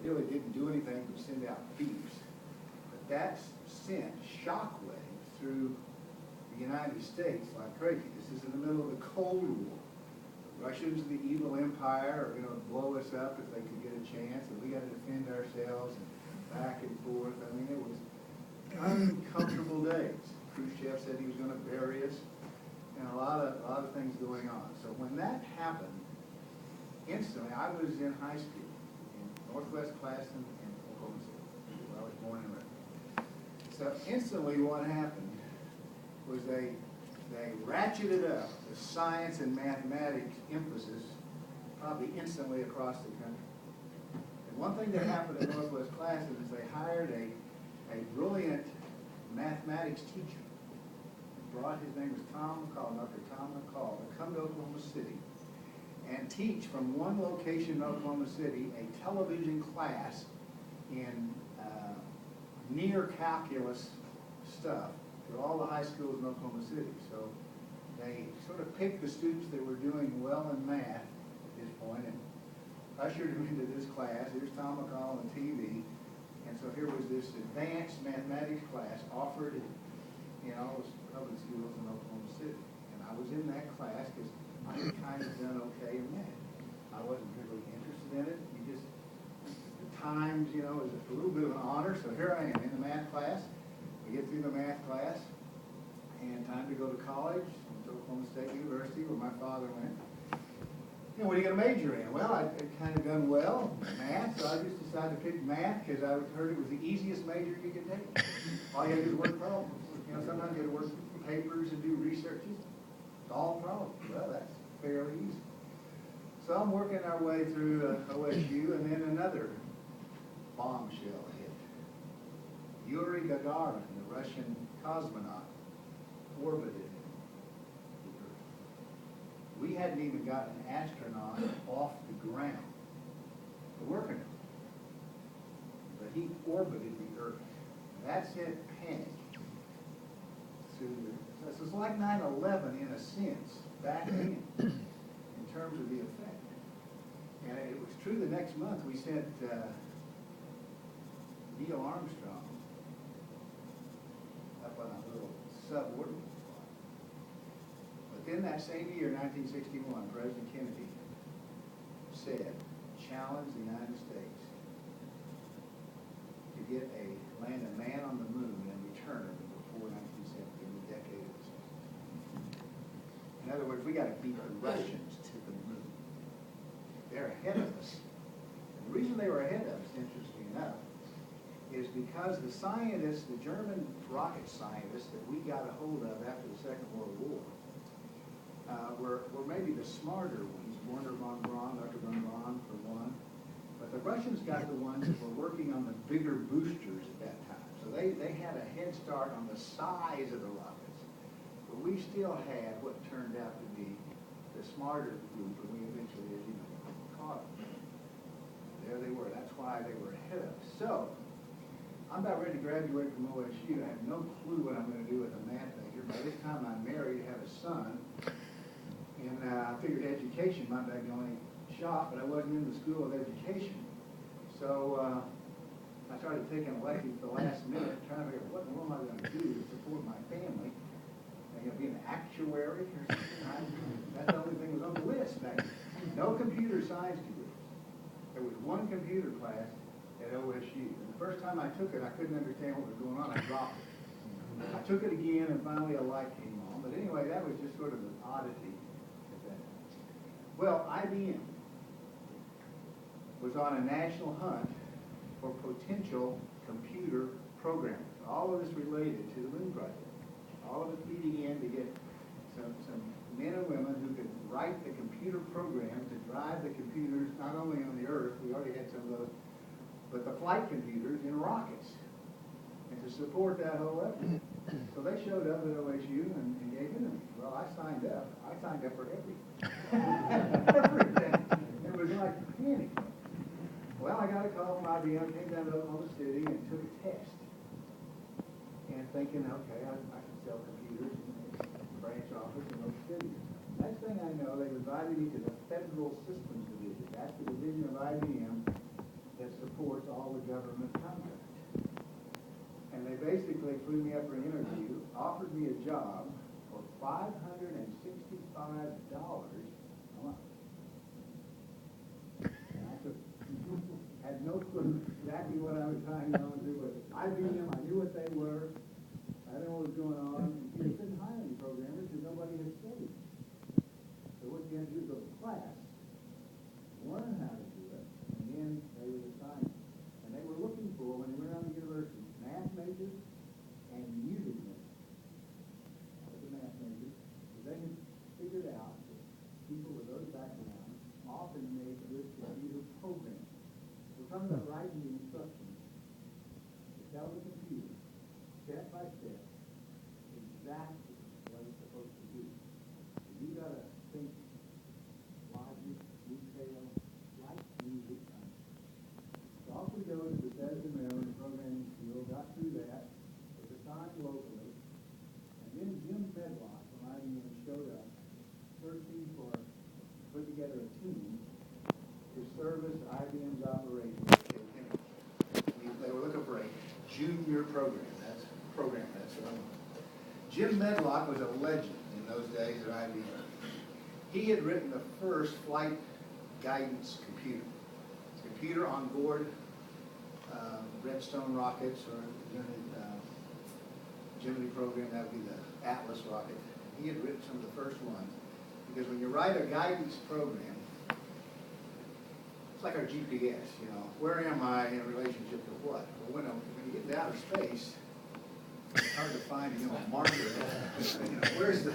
really didn't do anything but send out beeps. But that sent shockwaves through the United States like crazy. This is in the middle of the Cold War. The Russians, the evil empire, are going to blow us up if they could get a chance, and we got to defend ourselves and back and forth. I mean, it was uncomfortable days. Khrushchev said he was going to bury us, and a lot of things going on. So when that happened, instantly, I was in high school, in Northwest Classen in Oklahoma City, where I was born and raised. So instantly what happened was they ratcheted up the science and mathematics emphasis probably instantly across the country. And one thing that happened at Northwest Classen is they hired a brilliant mathematics teacher. His name was Tom McCall, Dr. Tom McCall, to come to Oklahoma City and teach from one location in Oklahoma City a television class in near calculus stuff to all the high schools in Oklahoma City. So they sort of picked the students that were doing well in math at this point and ushered them into this class. Here's Tom McCall on TV. And so here was this advanced mathematics class offered in all the public schools in Oklahoma City. And I was in that class because I had kind of done okay in math. I wasn't really interested in it. You just, the times, you know, is a little bit of an honor. So here I am in the math class. We get through the math class, and time to go to college, to Oklahoma State University, where my father went. You know, what are you going to major in? Well, I'd kind of done well in math, so I just decided to pick math because I heard it was the easiest major you could take. All you had to do was work problems. You know, sometimes you had to work papers and do researches. Solve problems. Well, that's fairly easy. So I'm working our way through OSU, and then another bombshell hit. Yuri Gagarin, the Russian cosmonaut, orbited the Earth. We hadn't even gotten an astronaut off the ground to work on it. But he orbited the Earth. That sent panic through the... So it's like 9/11 in a sense, back in terms of the effect. And it was true the next month we sent Neil Armstrong up on a little suborbital flight. But then that same year, 1961, President Kennedy said, challenged the United States to land a man on the moon and return before 1970, in the decade of the 60s. In other words, we got to beat the Russians to the moon. They're ahead of us. And the reason they were ahead of us, interesting enough, is because the scientists, the German rocket scientists that we got a hold of after the Second World War, were maybe the smarter ones, Werner von Braun, Dr. von Braun for one, but the Russians got the ones that were working on the bigger boosters at that time. So they had a head start on the size of the rockets, but we still had what turned out to be the smarter group, and we eventually, as you know, caught them. There they were. That's why they were ahead of us. So I'm about ready to graduate from OSU. I have no clue what I'm going to do with a math major. By this time I'm married, have a son, and I figured education might be the only shot, but I wasn't in the school of education. So I started taking electives at the last minute, trying to figure out what in the world am I going to do to support my family. You know, be an actuary or something. That's the only thing that was on the list back then. No computer science degrees. There was one computer class at OSU. And the first time I took it, I couldn't understand what was going on. I dropped it. I took it again, and finally a light came on. But anyway, that was just sort of an oddity at that time. Well, IBM was on a national hunt for potential computer programmers. All of this related to the Moon Project. All of it feeding in to get some men and women who could write the computer programs to drive the computers not only on the Earth, we already had some of those, but the flight computers in rockets, and to support that whole effort. So they showed up at OSU and gave in to me. Well, I signed up. I signed up for everything. Everything. It was like panic. Well, I got a call from IBM, came down to Oklahoma City and took a test. And thinking, okay, I can sell computers in the branch office in those cities. Next thing I know, they invited me to the Federal Systems Division. That's the division of IBM that supports all the government contracts. And they basically flew me up for an interview, offered me a job for $565 a month. And I took, had no clue exactly what I was trying to do, but I knew them, I knew what they were, I knew what was going on, and they couldn't hire any programmers because nobody had studied. So what you had to do is go to class, learn how to do it, and then they would assign it. And they were looking for, when they went around the university, math majors and music majors. That was the math majors. So they had figured out that people with those backgrounds often made good computer programming. We're talking about writing the instructions to tell the computer, step by step, exactly what it's supposed to do. So you gotta think logic, detail, like music. So off we go to Bethesda, Maryland, programming school, got through that, was assigned locally, and then Jim Medlock from IBM showed up, searching for, put together a team to service IBM's operations. They were looking for a junior program. That's what I want. Jim Medlock was a legend in those days at IBM. He had written the first flight guidance computer. It's a computer on board Redstone rockets, or Gemini program, that would be the Atlas rocket. He had written some of the first ones, because when you write a guidance program, it's like our GPS, you know, where am I in relationship to what? Well, when you get into outer space, it's hard to find a marker. You know, where's the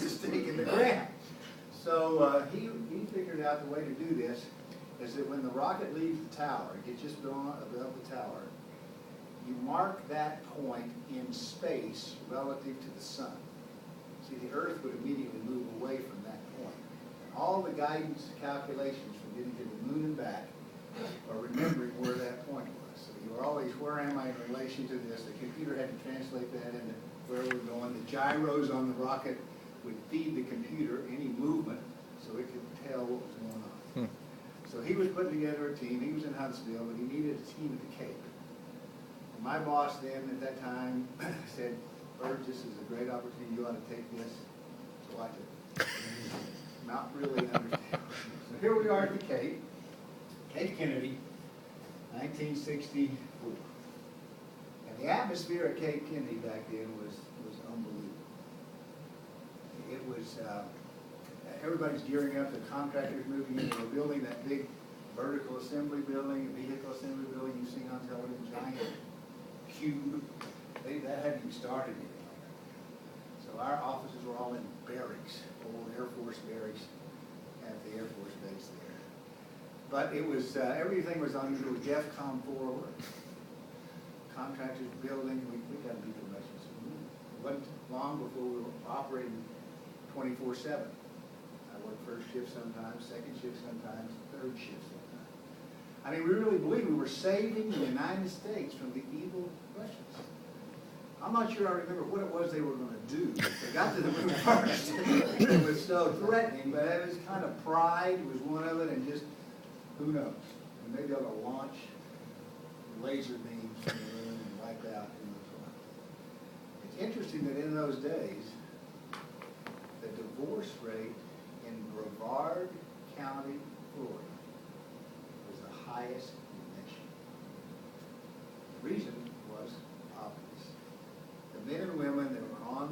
stake in the ground? So he figured out the way to do this is that when the rocket leaves the tower, it gets just above the tower, you mark that point in space relative to the sun. See, the Earth would immediately move away from that point. And all the guidance calculations for getting to the moon and back are remembering where that point was. So you were always, where am I in relation to this? The computer had to translate that into where we're going. The gyros on the rocket would feed the computer any movement so it could tell what was going on. So he was putting together a team. He was in Huntsville, but he needed a team at the Cape. And my boss then at that time said, Burge, this is a great opportunity. You ought to take this. So I did. Not really understand. So here we are at the Cape, Cape Kennedy, 1964. And the atmosphere at Cape Kennedy back then was unbelievable. It was, everybody's gearing up, the contractors moving in, they were building that big vertical assembly building, vehicle assembly building you've seen on television, giant cube. That hadn't even started yet. So our offices were all in barracks, old Air Force barracks at the Air Force base there. But it was, everything was on either DEFCON 4 work. Contractors building, we got to beat the Russians. It wasn't long before we were operating 24/7. I worked first shift sometimes, second shift sometimes, third shift sometimes. I mean, we really believed we were saving the United States from the evil Russians. I'm not sure I remember what it was they were going to do. They got to the moon first. It was so threatening, but it was kind of pride was one of it, and just, who knows? And maybe they'll launch laser beams from the moon and wipe out in the sun. It's interesting that in those days, the divorce rate in Brevard County, Florida, was the highest in the nation. The reason was obvious. The men and women that were on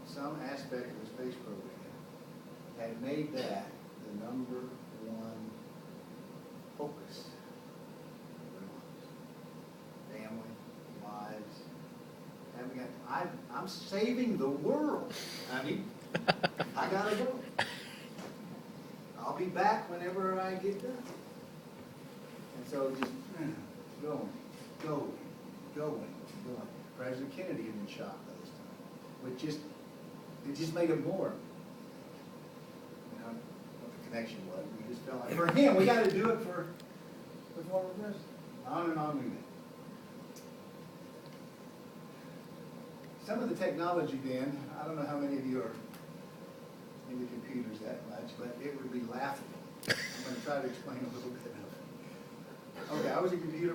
some aspect of the space program had made that the number one focus of their lives. Family, lives, I'm saving the world. I mean, I gotta go. I'll be back whenever I get done. And so just going. President Kennedy had been shot by this time, it just made it more. You know what the connection was. We just felt like, for him, we got to do it for the former president. On and on we went. Some of the technology then, I don't know how many of you are into computers that much, but it would be laughable. I'm going to try to explain a little bit of it. Okay, I was a computer